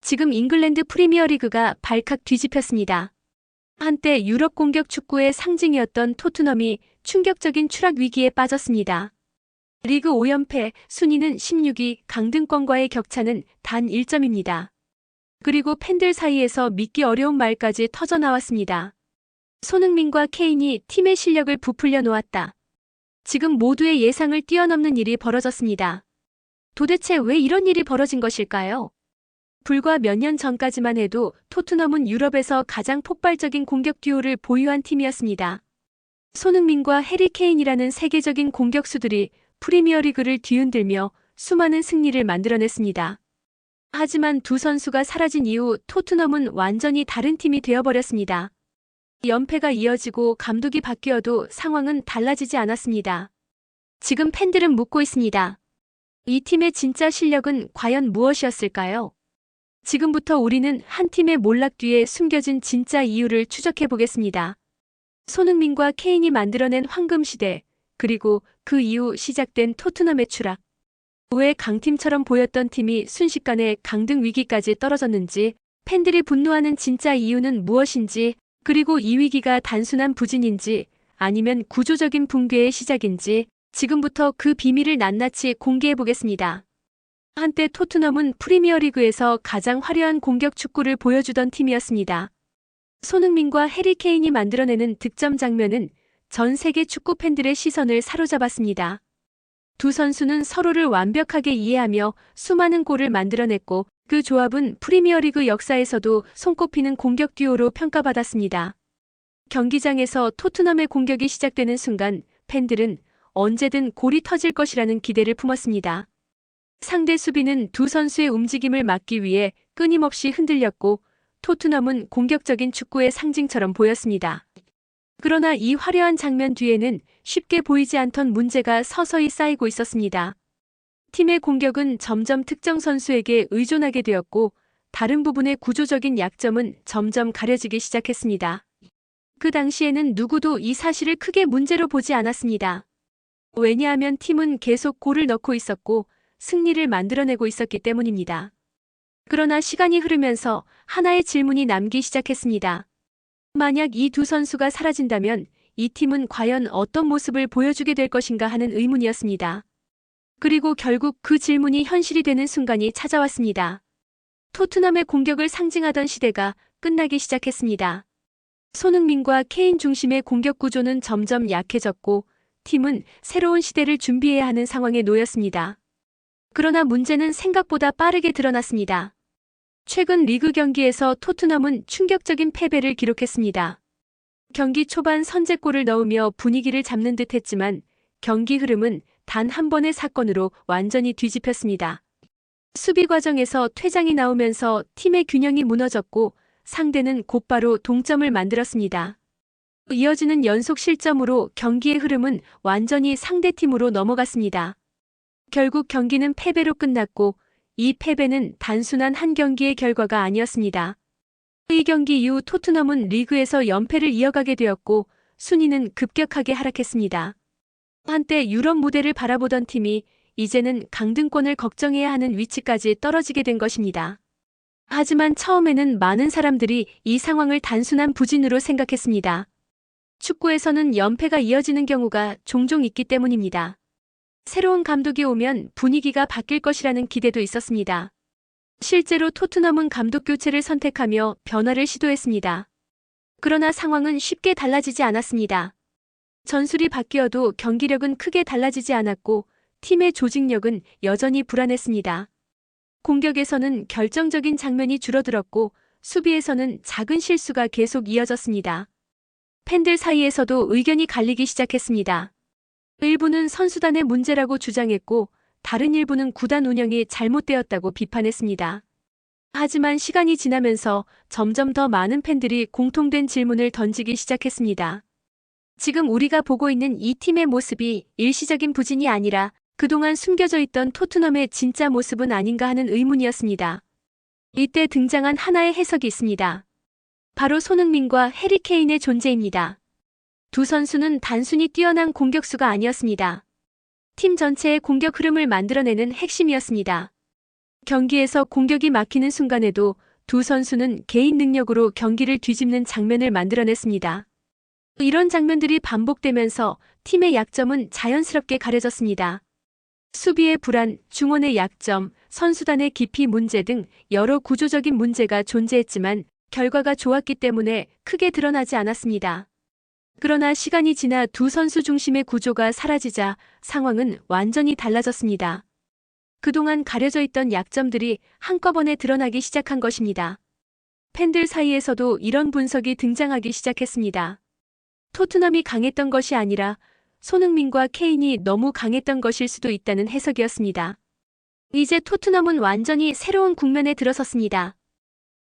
지금 잉글랜드 프리미어리그가 발칵 뒤집혔습니다. 한때 유럽 공격 축구의 상징이었던 토트넘이 충격적인 추락 위기에 빠졌습니다. 리그 5연패, 순위는 16위, 강등권과의 격차는 단 1점입니다. 그리고 팬들 사이에서 믿기 어려운 말까지 터져나왔습니다. 손흥민과 케인이 팀의 실력을 부풀려 놓았다. 지금 모두의 예상을 뛰어넘는 일이 벌어졌습니다. 도대체 왜 이런 일이 벌어진 것일까요? 불과 몇 년 전까지만 해도 토트넘은 유럽에서 가장 폭발적인 공격 듀오를 보유한 팀이었습니다. 손흥민과 해리 케인이라는 세계적인 공격수들이 프리미어리그를 뒤흔들며 수많은 승리를 만들어냈습니다. 하지만 두 선수가 사라진 이후 토트넘은 완전히 다른 팀이 되어버렸습니다. 연패가 이어지고 감독이 바뀌어도 상황은 달라지지 않았습니다. 지금 팬들은 묻고 있습니다. 이 팀의 진짜 실력은 과연 무엇이었을까요? 지금부터 우리는 한 팀의 몰락 뒤에 숨겨진 진짜 이유를 추적해 보겠습니다. 손흥민과 케인이 만들어낸 황금시대, 그리고 그 이후 시작된 토트넘의 추락. 왜 강팀처럼 보였던 팀이 순식간에 강등 위기까지 떨어졌는지, 팬들이 분노하는 진짜 이유는 무엇인지, 그리고 이 위기가 단순한 부진인지 아니면 구조적인 붕괴의 시작인지 지금부터 그 비밀을 낱낱이 공개해 보겠습니다. 한때 토트넘은 프리미어리그에서 가장 화려한 공격 축구를 보여주던 팀이었습니다. 손흥민과 해리 케인이 만들어내는 득점 장면은 전 세계 축구 팬들의 시선을 사로잡았습니다. 두 선수는 서로를 완벽하게 이해하며 수많은 골을 만들어냈고 그 조합은 프리미어리그 역사에서도 손꼽히는 공격 듀오로 평가받았습니다. 경기장에서 토트넘의 공격이 시작되는 순간 팬들은 언제든 골이 터질 것이라는 기대를 품었습니다. 상대 수비는 두 선수의 움직임을 막기 위해 끊임없이 흔들렸고 토트넘은 공격적인 축구의 상징처럼 보였습니다. 그러나 이 화려한 장면 뒤에는 쉽게 보이지 않던 문제가 서서히 쌓이고 있었습니다. 팀의 공격은 점점 특정 선수에게 의존하게 되었고 다른 부분의 구조적인 약점은 점점 가려지기 시작했습니다. 그 당시에는 누구도 이 사실을 크게 문제로 보지 않았습니다. 왜냐하면 팀은 계속 골을 넣고 있었고 승리를 만들어내고 있었기 때문입니다. 그러나 시간이 흐르면서 하나의 질문이 남기 시작했습니다. 만약 이 두 선수가 사라진다면 이 팀은 과연 어떤 모습을 보여주게 될 것인가 하는 의문이었습니다. 그리고 결국 그 질문이 현실이 되는 순간이 찾아왔습니다. 토트넘의 공격을 상징하던 시대가 끝나기 시작했습니다. 손흥민과 케인 중심의 공격 구조는 점점 약해졌고 팀은 새로운 시대를 준비해야 하는 상황에 놓였습니다. 그러나 문제는 생각보다 빠르게 드러났습니다. 최근 리그 경기에서 토트넘은 충격적인 패배를 기록했습니다. 경기 초반 선제골을 넣으며 분위기를 잡는 듯 했지만 경기 흐름은 단 한 번의 사건으로 완전히 뒤집혔습니다. 수비 과정에서 퇴장이 나오면서 팀의 균형이 무너졌고 상대는 곧바로 동점을 만들었습니다. 이어지는 연속 실점으로 경기의 흐름은 완전히 상대팀으로 넘어갔습니다. 결국 경기는 패배로 끝났고 이 패배는 단순한 한 경기의 결과가 아니었습니다. 이 경기 이후 토트넘은 리그에서 연패를 이어가게 되었고 순위는 급격하게 하락했습니다. 한때 유럽 무대를 바라보던 팀이 이제는 강등권을 걱정해야 하는 위치까지 떨어지게 된 것입니다. 하지만 처음에는 많은 사람들이 이 상황을 단순한 부진으로 생각했습니다. 축구에서는 연패가 이어지는 경우가 종종 있기 때문입니다. 새로운 감독이 오면 분위기가 바뀔 것이라는 기대도 있었습니다. 실제로 토트넘은 감독 교체를 선택하며 변화를 시도했습니다. 그러나 상황은 쉽게 달라지지 않았습니다. 전술이 바뀌어도 경기력은 크게 달라지지 않았고 팀의 조직력은 여전히 불안했습니다. 공격에서는 결정적인 장면이 줄어들었고 수비에서는 작은 실수가 계속 이어졌습니다. 팬들 사이에서도 의견이 갈리기 시작했습니다. 일부는 선수단의 문제라고 주장했고 다른 일부는 구단 운영이 잘못되었다고 비판했습니다. 하지만 시간이 지나면서 점점 더 많은 팬들이 공통된 질문을 던지기 시작했습니다. 지금 우리가 보고 있는 이 팀의 모습이 일시적인 부진이 아니라 그동안 숨겨져 있던 토트넘의 진짜 모습은 아닌가 하는 의문이었습니다. 이때 등장한 하나의 해석이 있습니다. 바로 손흥민과 해리 케인의 존재입니다. 두 선수는 단순히 뛰어난 공격수가 아니었습니다. 팀 전체의 공격 흐름을 만들어내는 핵심이었습니다. 경기에서 공격이 막히는 순간에도 두 선수는 개인 능력으로 경기를 뒤집는 장면을 만들어냈습니다. 이런 장면들이 반복되면서 팀의 약점은 자연스럽게 가려졌습니다. 수비의 불안, 중원의 약점, 선수단의 깊이 문제 등 여러 구조적인 문제가 존재했지만 결과가 좋았기 때문에 크게 드러나지 않았습니다. 그러나 시간이 지나 두 선수 중심의 구조가 사라지자 상황은 완전히 달라졌습니다. 그동안 가려져 있던 약점들이 한꺼번에 드러나기 시작한 것입니다. 팬들 사이에서도 이런 분석이 등장하기 시작했습니다. 토트넘이 강했던 것이 아니라 손흥민과 케인이 너무 강했던 것일 수도 있다는 해석이었습니다. 이제 토트넘은 완전히 새로운 국면에 들어섰습니다.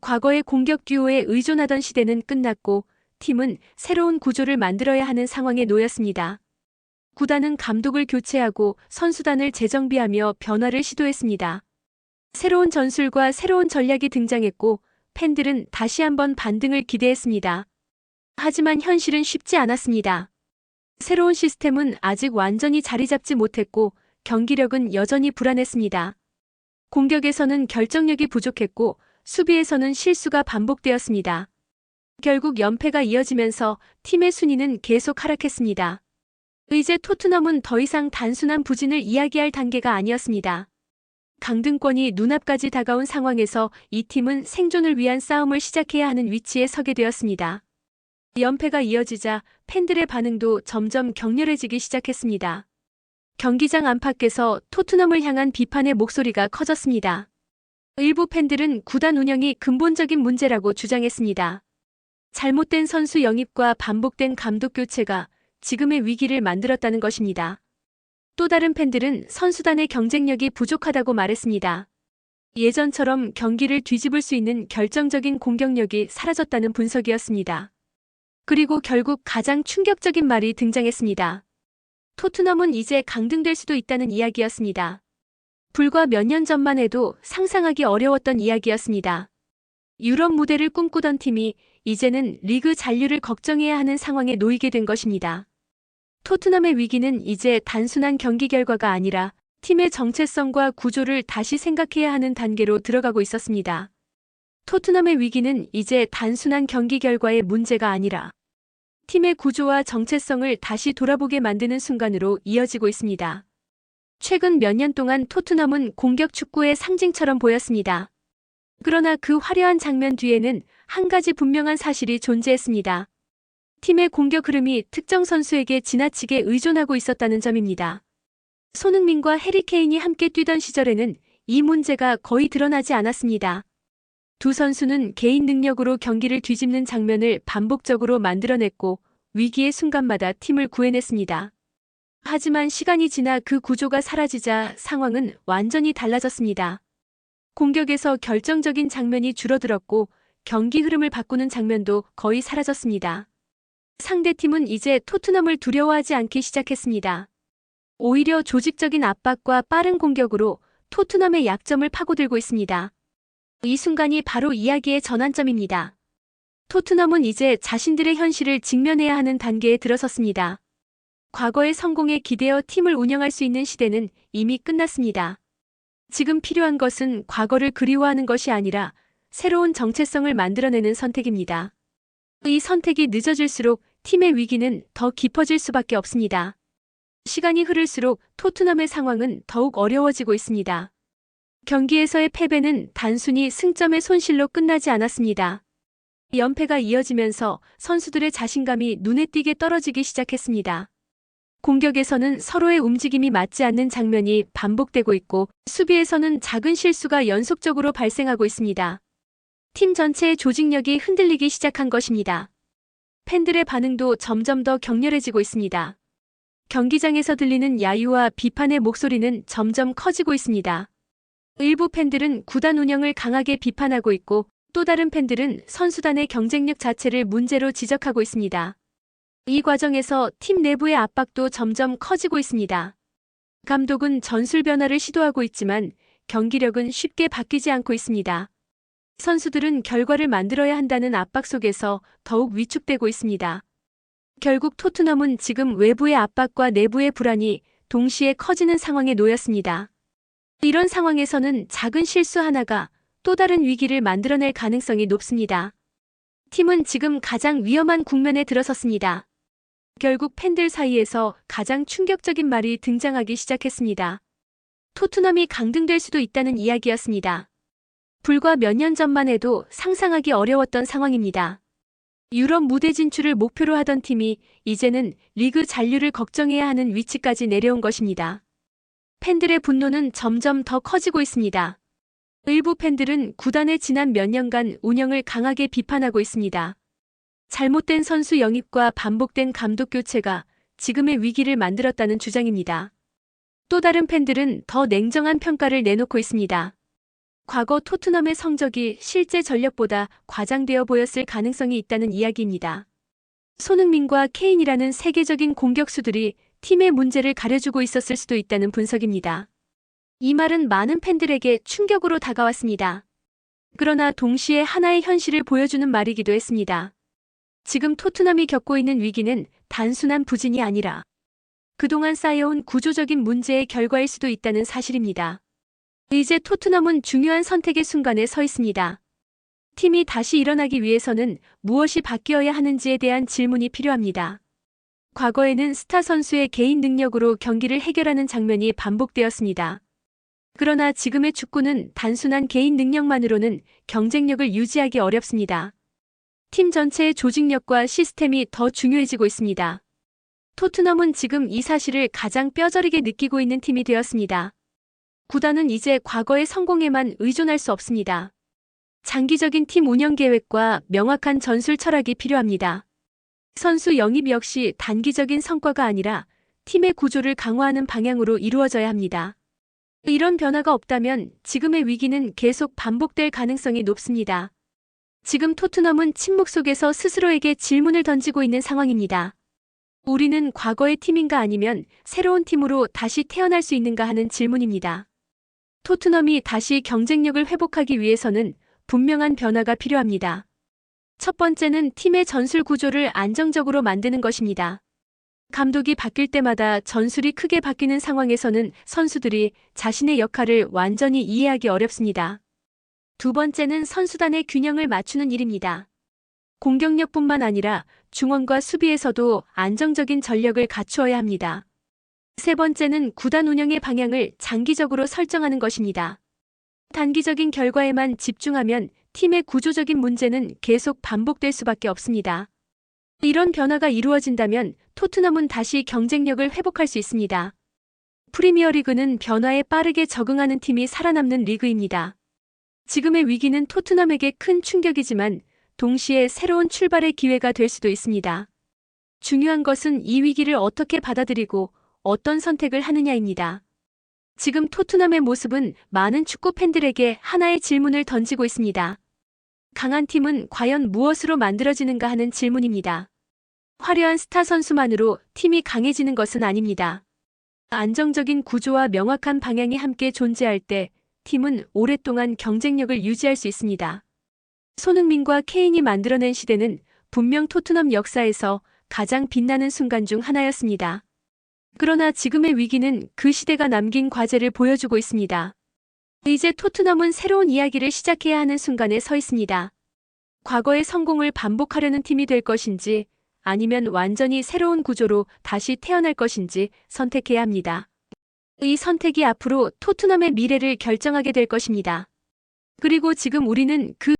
과거의 공격 듀오에 의존하던 시대는 끝났고 팀은 새로운 구조를 만들어야 하는 상황에 놓였습니다. 구단은 감독을 교체하고 선수단을 재정비하며 변화를 시도했습니다. 새로운 전술과 새로운 전략이 등장했고 팬들은 다시 한번 반등을 기대했습니다. 하지만 현실은 쉽지 않았습니다. 새로운 시스템은 아직 완전히 자리 잡지 못했고 경기력은 여전히 불안했습니다. 공격에서는 결정력이 부족했고 수비에서는 실수가 반복되었습니다. 결국 연패가 이어지면서 팀의 순위는 계속 하락했습니다. 이제 토트넘은 더 이상 단순한 부진을 이야기할 단계가 아니었습니다. 강등권이 눈앞까지 다가온 상황에서 이 팀은 생존을 위한 싸움을 시작해야 하는 위치에 서게 되었습니다. 연패가 이어지자 팬들의 반응도 점점 격렬해지기 시작했습니다. 경기장 안팎에서 토트넘을 향한 비판의 목소리가 커졌습니다. 일부 팬들은 구단 운영이 근본적인 문제라고 주장했습니다. 잘못된 선수 영입과 반복된 감독 교체가 지금의 위기를 만들었다는 것입니다. 또 다른 팬들은 선수단의 경쟁력이 부족하다고 말했습니다. 예전처럼 경기를 뒤집을 수 있는 결정적인 공격력이 사라졌다는 분석이었습니다. 그리고 결국 가장 충격적인 말이 등장했습니다. 토트넘은 이제 강등될 수도 있다는 이야기였습니다. 불과 몇 년 전만 해도 상상하기 어려웠던 이야기였습니다. 유럽 무대를 꿈꾸던 팀이 이제는 리그 잔류를 걱정해야 하는 상황에 놓이게 된 것입니다. 토트넘의 위기는 이제 단순한 경기 결과가 아니라 팀의 정체성과 구조를 다시 생각해야 하는 단계로 들어가고 있었습니다. 토트넘의 위기는 이제 단순한 경기 결과의 문제가 아니라 팀의 구조와 정체성을 다시 돌아보게 만드는 순간으로 이어지고 있습니다. 최근 몇 년 동안 토트넘은 공격 축구의 상징처럼 보였습니다. 그러나 그 화려한 장면 뒤에는 한 가지 분명한 사실이 존재했습니다. 팀의 공격 흐름이 특정 선수에게 지나치게 의존하고 있었다는 점입니다. 손흥민과 해리 케인이 함께 뛰던 시절에는 이 문제가 거의 드러나지 않았습니다. 두 선수는 개인 능력으로 경기를 뒤집는 장면을 반복적으로 만들어냈고 위기의 순간마다 팀을 구해냈습니다. 하지만 시간이 지나 그 구조가 사라지자 상황은 완전히 달라졌습니다. 공격에서 결정적인 장면이 줄어들었고 경기 흐름을 바꾸는 장면도 거의 사라졌습니다. 상대팀은 이제 토트넘을 두려워하지 않기 시작했습니다. 오히려 조직적인 압박과 빠른 공격으로 토트넘의 약점을 파고들고 있습니다. 이 순간이 바로 이야기의 전환점입니다. 토트넘은 이제 자신들의 현실을 직면해야 하는 단계에 들어섰습니다. 과거의 성공에 기대어 팀을 운영할 수 있는 시대는 이미 끝났습니다. 지금 필요한 것은 과거를 그리워하는 것이 아니라 새로운 정체성을 만들어내는 선택입니다. 이 선택이 늦어질수록 팀의 위기는 더 깊어질 수밖에 없습니다. 시간이 흐를수록 토트넘의 상황은 더욱 어려워지고 있습니다. 경기에서의 패배는 단순히 승점의 손실로 끝나지 않았습니다. 연패가 이어지면서 선수들의 자신감이 눈에 띄게 떨어지기 시작했습니다. 공격에서는 서로의 움직임이 맞지 않는 장면이 반복되고 있고 수비에서는 작은 실수가 연속적으로 발생하고 있습니다. 팀 전체의 조직력이 흔들리기 시작한 것입니다. 팬들의 반응도 점점 더 격렬해지고 있습니다. 경기장에서 들리는 야유와 비판의 목소리는 점점 커지고 있습니다. 일부 팬들은 구단 운영을 강하게 비판하고 있고 또 다른 팬들은 선수단의 경쟁력 자체를 문제로 지적하고 있습니다. 이 과정에서 팀 내부의 압박도 점점 커지고 있습니다. 감독은 전술 변화를 시도하고 있지만 경기력은 쉽게 바뀌지 않고 있습니다. 선수들은 결과를 만들어야 한다는 압박 속에서 더욱 위축되고 있습니다. 결국 토트넘은 지금 외부의 압박과 내부의 불안이 동시에 커지는 상황에 놓였습니다. 이런 상황에서는 작은 실수 하나가 또 다른 위기를 만들어낼 가능성이 높습니다. 팀은 지금 가장 위험한 국면에 들어섰습니다. 결국 팬들 사이에서 가장 충격적인 말이 등장하기 시작했습니다. 토트넘이 강등될 수도 있다는 이야기였습니다. 불과 몇 년 전만 해도 상상하기 어려웠던 상황입니다. 유럽 무대 진출을 목표로 하던 팀이 이제는 리그 잔류를 걱정해야 하는 위치까지 내려온 것입니다. 팬들의 분노는 점점 더 커지고 있습니다. 일부 팬들은 구단의 지난 몇 년간 운영을 강하게 비판하고 있습니다. 잘못된 선수 영입과 반복된 감독 교체가 지금의 위기를 만들었다는 주장입니다. 또 다른 팬들은 더 냉정한 평가를 내놓고 있습니다. 과거 토트넘의 성적이 실제 전력보다 과장되어 보였을 가능성이 있다는 이야기입니다. 손흥민과 케인이라는 세계적인 공격수들이 팀의 문제를 가려주고 있었을 수도 있다는 분석입니다. 이 말은 많은 팬들에게 충격으로 다가왔습니다. 그러나 동시에 하나의 현실을 보여주는 말이기도 했습니다. 지금 토트넘이 겪고 있는 위기는 단순한 부진이 아니라 그동안 쌓여온 구조적인 문제의 결과일 수도 있다는 사실입니다. 이제 토트넘은 중요한 선택의 순간에 서 있습니다. 팀이 다시 일어나기 위해서는 무엇이 바뀌어야 하는지에 대한 질문이 필요합니다. 과거에는 스타 선수의 개인 능력으로 경기를 해결하는 장면이 반복되었습니다. 그러나 지금의 축구는 단순한 개인 능력만으로는 경쟁력을 유지하기 어렵습니다. 팀 전체의 조직력과 시스템이 더 중요해지고 있습니다. 토트넘은 지금 이 사실을 가장 뼈저리게 느끼고 있는 팀이 되었습니다. 구단은 이제 과거의 성공에만 의존할 수 없습니다. 장기적인 팀 운영 계획과 명확한 전술 철학이 필요합니다. 선수 영입 역시 단기적인 성과가 아니라 팀의 구조를 강화하는 방향으로 이루어져야 합니다. 이런 변화가 없다면 지금의 위기는 계속 반복될 가능성이 높습니다. 지금 토트넘은 침묵 속에서 스스로에게 질문을 던지고 있는 상황입니다. 우리는 과거의 팀인가 아니면 새로운 팀으로 다시 태어날 수 있는가 하는 질문입니다. 토트넘이 다시 경쟁력을 회복하기 위해서는 분명한 변화가 필요합니다. 첫 번째는 팀의 전술 구조를 안정적으로 만드는 것입니다. 감독이 바뀔 때마다 전술이 크게 바뀌는 상황에서는 선수들이 자신의 역할을 완전히 이해하기 어렵습니다. 두 번째는 선수단의 균형을 맞추는 일입니다. 공격력뿐만 아니라 중원과 수비에서도 안정적인 전력을 갖추어야 합니다. 세 번째는 구단 운영의 방향을 장기적으로 설정하는 것입니다. 단기적인 결과에만 집중하면 팀의 구조적인 문제는 계속 반복될 수밖에 없습니다. 이런 변화가 이루어진다면 토트넘은 다시 경쟁력을 회복할 수 있습니다. 프리미어리그는 변화에 빠르게 적응하는 팀이 살아남는 리그입니다. 지금의 위기는 토트넘에게 큰 충격이지만 동시에 새로운 출발의 기회가 될 수도 있습니다. 중요한 것은 이 위기를 어떻게 받아들이고 어떤 선택을 하느냐입니다. 지금 토트넘의 모습은 많은 축구 팬들에게 하나의 질문을 던지고 있습니다. 강한 팀은 과연 무엇으로 만들어지는가 하는 질문입니다. 화려한 스타 선수만으로 팀이 강해지는 것은 아닙니다. 안정적인 구조와 명확한 방향이 함께 존재할 때 팀은 오랫동안 경쟁력을 유지할 수 있습니다. 손흥민과 케인이 만들어낸 시대는 분명 토트넘 역사에서 가장 빛나는 순간 중 하나였습니다. 그러나 지금의 위기는 그 시대가 남긴 과제를 보여주고 있습니다. 이제 토트넘은 새로운 이야기를 시작해야 하는 순간에 서 있습니다. 과거의 성공을 반복하려는 팀이 될 것인지 아니면 완전히 새로운 구조로 다시 태어날 것인지 선택해야 합니다. 이 선택이 앞으로 토트넘의 미래를 결정하게 될 것입니다. 그리고 지금 우리는 그